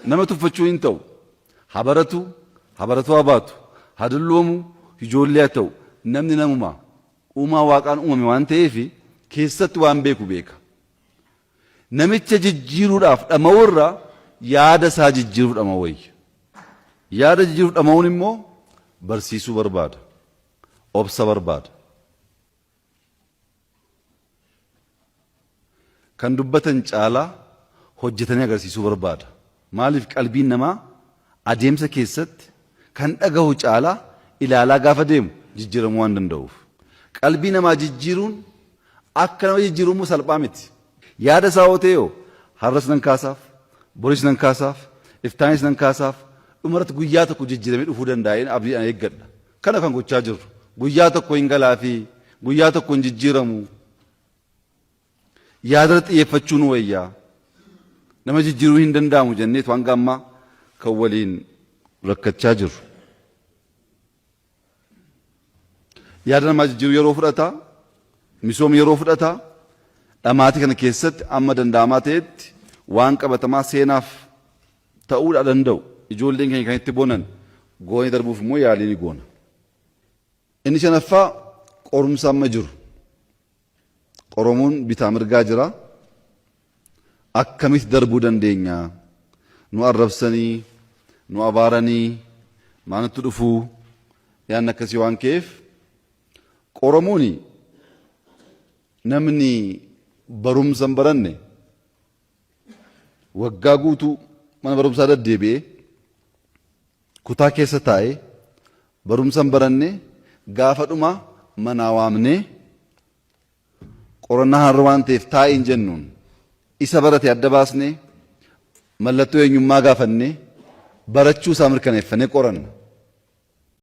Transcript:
nama tuffachuu hin ta'u habaratu habaatu haduloomu ijoollee ta'u namni namuma uumaa waaqaan uumame waan ta'eef keessatti waan beeku beeka. Namicha jijjiiruudhaaf dhama'urra yaada isaa jijjiiruu dhama'u. Yaada jijjiiruu dhama'uun immoo barsiisuu barbaada. Obsa barbaada. Kan dubbatan caalaa hojjetanii agarsiisuu barbaada. Maaliif qalbiin namaa adeemsa keessatti kan dhagahu caalaa ilaalaa gaafa deemu jijjiiramuu waan danda'uuf. Qalbii namaa jijjiiruun akka nama jijjiiruun immoo salphaa miti. Yaada isaa hootee yoo har'as nan kaasaaf, boris nan kaasaaf, iftaanis nan kaasaaf dhumarratti guyyaa tokko jijjiiramee dhufuu danda'een abdiidhaan eeggadha. Kana kan gochaa jirru guyyaa tokko hin galaa fi guyyaa tokko hin jijjiiramu. Yaada xiyyeeffachuun wayyaa nama jijjiiruu hin danda'amu jennee hanga ammaa kan waliin rakkachaa jirru. Yaada namaa jijjiiruu yeroo fudhata, misooma yeroo fudhata, dhamaatii kana keessatti amma danda'amaa ta'etti waan qabatamaa seenaaf ta'uu danda'u ijoolleen keenya kan itti bonan goonee darbuuf immoo yaalii ni goona. Inni shanaffaa qorumsa amma jiru. Oromoon bitaa mirgaa jira. Akkamitti darbuu dandeenya? Nu arrabsanii, nu abaaranii, maalitti dhufuu yaan akkasii waan ka'eef Oromoon namni barumsa hin baranne waggaa guutuu mana barumsaa deddeebi'ee kutaa keessa taa'ee barumsa hin baranne gaafa dhuma manaa waamnee qorannaa har'a waan ta'eef taa'ii hin jennuun isa barate adda baasnee mallattoo eenyummaa gaafannee barachuu isaa mirkaneeffannee qoranna.